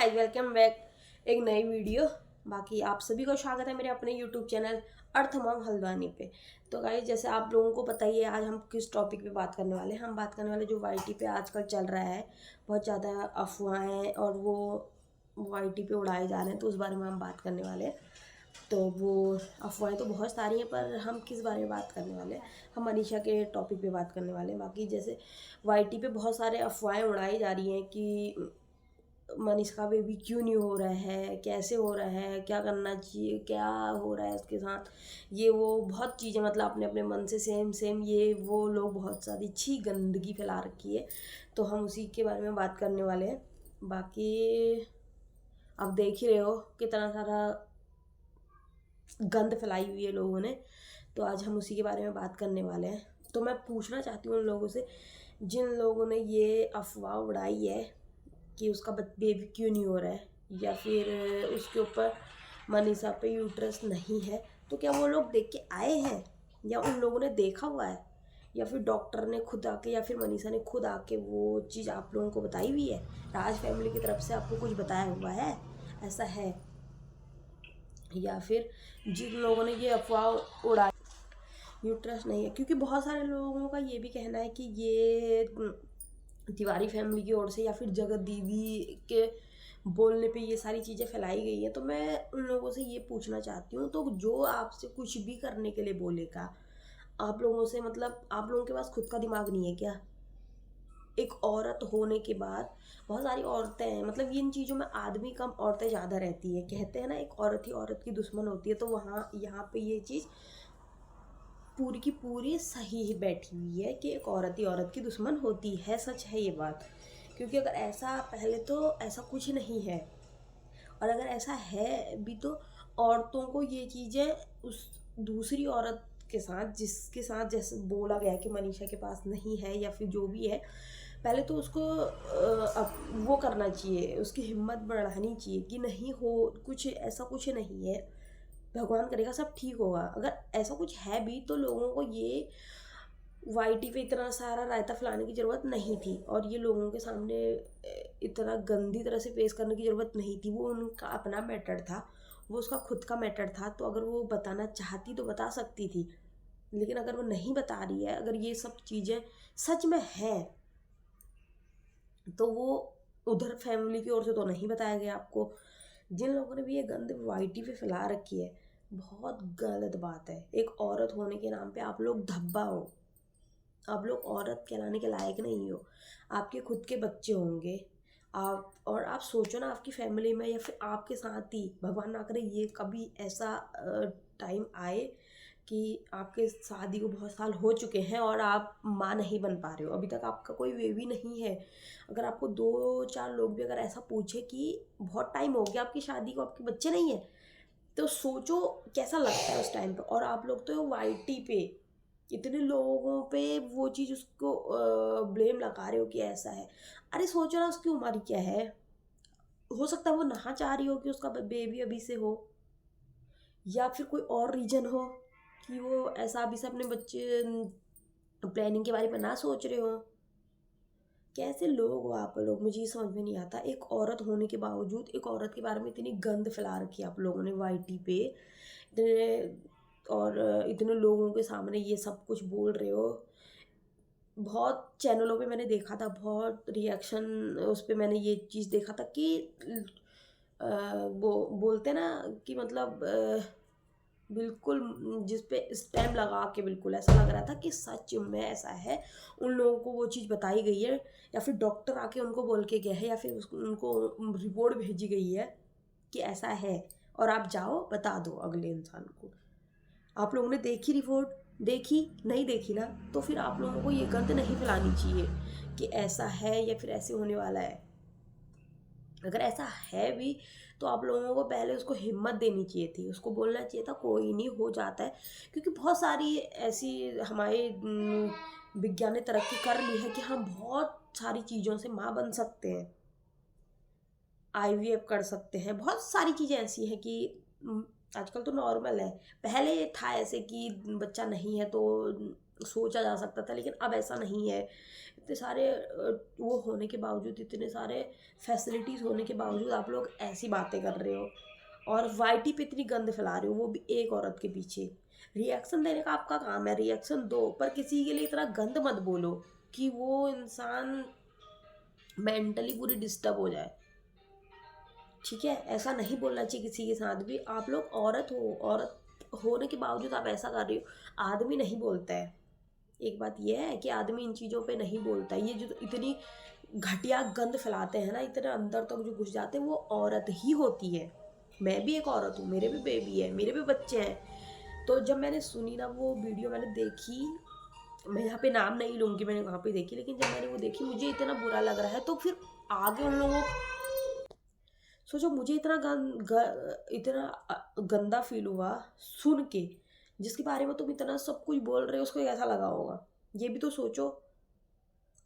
Guys, welcome back एक नई video. बाकी आप सभी को स्वागत है मेरे अपने यूट्यूब चैनल अर्थ मॉम हल्द्वानी पे। तो गाइस, जैसे आप लोगों को पता ही है आज हम किस टॉपिक पे बात करने वाले हैं। हम बात करने वाले जो वाईटी पे आजकल चल रहा है, बहुत ज़्यादा अफवाहें और वो वाईटी पे उड़ाए जा रहे हैं, तो उस बारे में हम बात करने वाले हैं। तो वो अफवाहें तो बहुत सारी हैं, पर हम किस बारे में बात करने वाले हैं, हम मनीषा के टॉपिक पे बात करने वाले हैं। बाकी जैसे वाईटी पे बहुत सारे अफवाहें उड़ाई जा रही हैं कि मनीषा का बेबी क्यों नहीं हो रहा है, कैसे हो रहा है, क्या करना चाहिए, क्या हो रहा है उसके साथ, ये वो बहुत चीज़ें, मतलब अपने अपने मन से सेम सेम ये वो लोग बहुत सारी अच्छी गंदगी फैला रखी है। तो हम उसी के बारे में बात करने वाले हैं। बाकी आप देख ही रहे हो कितना सारा गंद फैलाई हुई है लोगों ने, तो आज हम उसी के बारे में बात करने वाले हैं। तो मैं पूछना चाहती हूँ उन लोगों से जिन लोगों ने ये अफवाह उड़ाई है कि उसका बेबी क्यों नहीं हो रहा है, या फिर उसके ऊपर मनीषा पे यूट्रस नहीं है, तो क्या वो लोग देख के आए हैं, या उन लोगों ने देखा हुआ है, या फिर डॉक्टर ने खुद आके, या फिर मनीषा ने खुद आके वो चीज़ आप लोगों को बताई हुई है, राज फैमिली की तरफ से आपको कुछ बताया हुआ है, ऐसा है। या फिर जिन लोगों ने ये अफवाह उड़ाई यूट्रस नहीं है, क्योंकि बहुत सारे लोगों का ये भी कहना है कि ये तिवारी फैमिली की ओर से या फिर जगत दीदी के बोलने पे ये सारी चीज़ें फैलाई गई हैं। तो मैं उन लोगों से ये पूछना चाहती हूँ, तो जो आपसे कुछ भी करने के लिए बोलेगा, आप लोगों से, मतलब आप लोगों के पास खुद का दिमाग नहीं है क्या? एक औरत होने के बाद बहुत सारी औरतें हैं, मतलब इन चीज़ों में आदमी कम औरतें ज़्यादा रहती है। कहते हैं ना, एक औरत ही औरत की दुश्मन होती है, तो वहाँ यहाँ पे ये चीज़ पूरी की पूरी सही ही बैठी हुई है कि एक औरत ही औरत की दुश्मन होती है। सच है ये बात, क्योंकि अगर ऐसा, पहले तो ऐसा कुछ नहीं है, और अगर ऐसा है भी तो औरतों को ये चीज़ें उस दूसरी औरत के साथ, जिसके साथ जैसे बोला गया है कि मनीषा के पास नहीं है या फिर जो भी है, पहले तो उसको वो करना चाहिए, उसकी हिम्मत बढ़ानी चाहिए कि नहीं हो, कुछ ऐसा कुछ नहीं है, भगवान करेगा सब ठीक होगा। अगर ऐसा कुछ है भी तो लोगों को ये वाईटी पे इतना सारा रायता फैलाने की ज़रूरत नहीं थी, और ये लोगों के सामने इतना गंदी तरह से पेश करने की ज़रूरत नहीं थी। वो उनका अपना मैटर था, वो उसका खुद का मैटर था, तो अगर वो बताना चाहती तो बता सकती थी। लेकिन अगर वो नहीं बता रही है, अगर ये सब चीज़ें सच में हैं, तो वो उधर फैमिली की ओर से तो नहीं बताया गया आपको। जिन लोगों ने भी ये गंद वाईटी पे फैला रखी है, बहुत गलत बात है। एक औरत होने के नाम पे आप लोग धब्बा हो, आप लोग औरत कहलाने के लायक नहीं हो। आपके खुद के बच्चे होंगे, आप, और आप सोचो ना, आपकी फैमिली में या फिर आपके साथ ही, भगवान ना करे ये कभी ऐसा टाइम आए कि आपके शादी को बहुत साल हो चुके हैं और आप माँ नहीं बन पा रहे हो, अभी तक आपका कोई बेबी नहीं है। अगर आपको 2-4 लोग भी अगर ऐसा पूछे कि बहुत टाइम हो गया आपकी शादी को, आपके बच्चे नहीं है, तो सोचो कैसा लगता है उस टाइम पे। और आप लोग तो वाईटी पे इतने लोगों पे वो चीज़ उसको ब्लेम लगा रहे हो कि ऐसा है। अरे सोचो ना, उसकी उम्र क्या है, हो सकता है वो ना चाह रही हो कि उसका बेबी अभी से हो, या फिर कोई और रीज़न हो कि वो ऐसा अभी से अपने बच्चे प्लानिंग के बारे में ना सोच रहे हो। कैसे लोग हो आप लोग, मुझे ये समझ में नहीं आता। एक औरत होने के बावजूद एक औरत के बारे में इतनी गंद फैला रखी है आप लोगों ने वाईटी पे, इतने, और इतने लोगों के सामने ये सब कुछ बोल रहे हो। बहुत चैनलों पे मैंने देखा था, बहुत रिएक्शन उस पे मैंने ये चीज़ देखा था कि वो बोलते ना कि मतलब बिल्कुल जिस पे स्टैम्प लगा के, बिल्कुल ऐसा लग रहा था कि सच में ऐसा है। उन लोगों को वो चीज़ बताई गई है, या फिर डॉक्टर आके उनको बोल के गया है, या फिर उनको रिपोर्ट भेजी गई है कि ऐसा है, और आप जाओ बता दो अगले इंसान को। आप लोगों ने देखी रिपोर्ट? देखी नहीं? देखी ना, तो फिर आप लोगों को ये गंद नहीं फैलानी चाहिए कि ऐसा है या फिर ऐसे होने वाला है। अगर ऐसा है भी तो आप लोगों को पहले उसको हिम्मत देनी चाहिए थी, उसको बोलना चाहिए था कोई नहीं, हो जाता है। क्योंकि बहुत सारी ऐसी हमारे विज्ञान ने तरक्की कर ली है कि हम बहुत सारी चीज़ों से माँ बन सकते हैं, आईवीएफ कर सकते हैं, बहुत सारी चीज़ें ऐसी हैं कि आजकल तो नॉर्मल है। पहले था ऐसे कि बच्चा नहीं है तो सोचा जा सकता था, लेकिन अब ऐसा नहीं है। इतने सारे वो होने के बावजूद, इतने सारे फैसिलिटीज़ होने के बावजूद आप लोग ऐसी बातें कर रहे हो और वाईटी पे इतनी गंद फैला रहे हो, वो भी एक औरत के पीछे। रिएक्शन देने का आपका काम है, रिएक्शन दो, पर किसी के लिए इतना गंद मत बोलो कि वो इंसान मेंटली पूरी डिस्टर्ब हो जाए। ठीक है, ऐसा नहीं बोलना चाहिए किसी के साथ भी। आप लोग औरत हो, औरत होने के बावजूद आप ऐसा कर रही हो। आदमी नहीं बोलता है, एक बात यह है कि आदमी इन चीज़ों पे नहीं बोलता। ये जो इतनी घटिया गंद फैलाते हैं ना, इतने अंदर तक जो घुस जाते हैं, वो औरत ही होती है। मैं भी एक औरत हूँ, मेरे भी बेबी है, मेरे भी बच्चे हैं। तो जब मैंने सुनी ना वो वीडियो, मैंने देखी, मैं यहाँ पे नाम नहीं लूँगी, मैंने वहाँ पे देखी, लेकिन जब मैंने वो देखी मुझे इतना बुरा लग रहा है। तो फिर आगे उन लोगों, सोचो मुझे इतना गंदा फील हुआ सुन के, जिसके बारे में तुम इतना सब कुछ बोल रहे हो, उसको कैसा लगा होगा ये भी तो सोचो।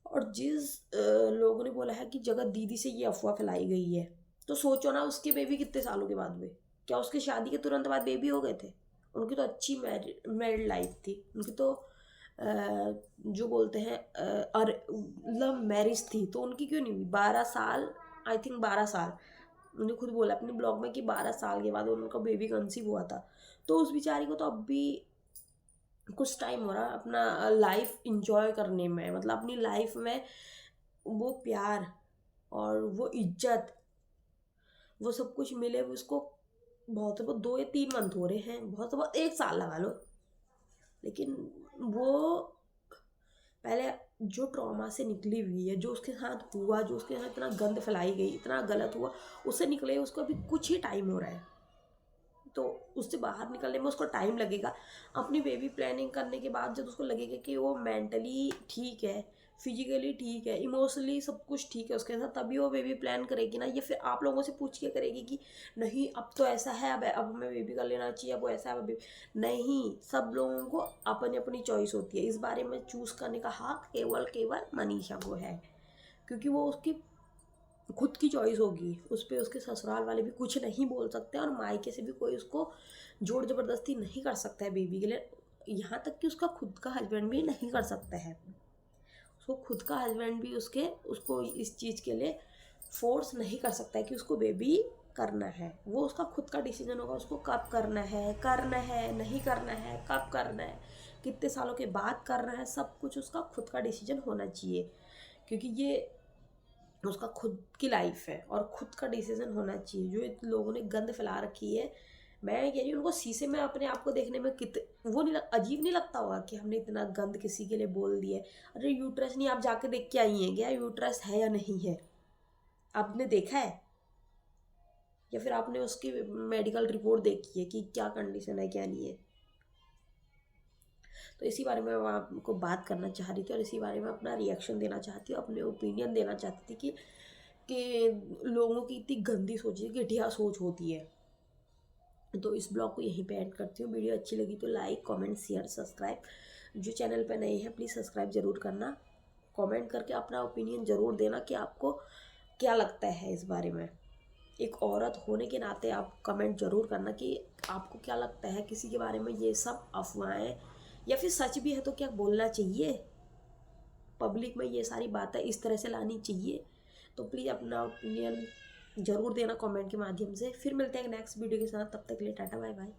और जिस लोगों ने बोला है कि जगत दीदी से ये अफवाह फैलाई गई है, तो सोचो ना उसके बेबी कितने सालों के बाद हुए। क्या उसकी शादी के तुरंत बाद बेबी हो गए थे? उनकी तो अच्छी मैरिड लाइफ थी, उनकी तो जो बोलते हैं लव मैरिज थी, तो उनकी क्यों नहीं हुई? 12 साल, आई थिंक 12 साल, उन्होंने खुद बोला अपने ब्लॉग में कि 12 साल के बाद उनका बेबी कंसीव हुआ था। तो उस बेचारी को तो अब भी कुछ टाइम हो रहा है अपना लाइफ इंजॉय करने में, मतलब अपनी लाइफ में वो प्यार और वो इज्जत, वो सब कुछ मिले उसको। बहुत बहुत 2 या 3 मंथ हो रहे हैं, बहुत बहुत 1 साल लगा लो, लेकिन वो पहले जो ट्रॉमा से निकली हुई है, जो उसके साथ हुआ, जो उसके साथ इतना गंद फैलाई गई, इतना गलत हुआ, उससे निकले उसको अभी कुछ ही टाइम हो रहा है। तो उससे बाहर निकलने में उसको टाइम लगेगा। अपनी बेबी प्लानिंग करने के बाद जब उसको लगेगा कि वो मेंटली ठीक है, फिजिकली ठीक है, इमोशनली सब कुछ ठीक है उसके साथ, तभी वो बेबी प्लान करेगी ना। ये फिर आप लोगों से पूछ के करेगी कि नहीं अब तो ऐसा है, अब हमें बेबी कर लेना चाहिए, अब वो ऐसा है, अब नहीं। सब लोगों को अपनी अपनी चॉइस होती है, इस बारे में चूज़ करने का हक केवल केवल मनीषा को है, क्योंकि वो उसकी खुद की चॉइस होगी। उस पर उसके ससुराल वाले भी कुछ नहीं बोल सकते, और मायके से भी कोई उसको जोर ज़बरदस्ती नहीं कर सकता है बेबी के लिए। यहाँ तक कि उसका खुद का हस्बैंड भी नहीं कर सकता है। उसको खुद का हस्बैंड भी उसको इस चीज़ के लिए फोर्स नहीं कर सकता है कि उसको बेबी करना है। वो उसका खुद का डिसीजन होगा, उसको कब करना है नहीं करना है, कब करना है, कितने सालों के बाद करना है, सब कुछ उसका खुद का डिसीजन होना चाहिए, क्योंकि ये उसका खुद की लाइफ है और खुद का डिसीजन होना चाहिए। जो इन लोगों ने गंद फैला रखी है, मैं कह रही हूँ उनको शीशे में अपने आप को देखने में वो नहीं अजीब नहीं लगता होगा कि हमने इतना गंद किसी के लिए बोल दिया है? अरे यूट्रस नहीं, आप जाके देख के आई हैं क्या यूट्रस है या नहीं है? आपने देखा है? या फिर आपने उसकी मेडिकल रिपोर्ट देखी है कि क्या कंडीशन है क्या नहीं है? तो इसी बारे में मैं आपको बात करना चाह रही थी, और इसी बारे में अपना रिएक्शन देना चाहती हूँ, अपने ओपिनियन देना चाहती थी कि लोगों की इतनी गंदी सोच है, घटिया सोच होती है। तो इस ब्लॉग को यहीं पे एंड करती हूँ। वीडियो अच्छी लगी तो लाइक, कमेंट, शेयर, सब्सक्राइब। जो चैनल पे नए हैं प्लीज़ सब्सक्राइब ज़रूर करना। कमेंट करके अपना ओपिनियन ज़रूर देना कि आपको क्या लगता है इस बारे में। एक औरत होने के नाते आप कमेंट ज़रूर करना कि आपको क्या लगता है किसी के बारे में, ये सब अफवाहें या फिर सच भी है तो क्या बोलना चाहिए? पब्लिक में ये सारी बातें इस तरह से लानी चाहिए? तो प्लीज़ अपना ओपिनियन ज़रूर देना कमेंट के माध्यम से। फिर मिलते हैं नेक्स्ट वीडियो के साथ, तब तक के लिए टाटा बाय बाय।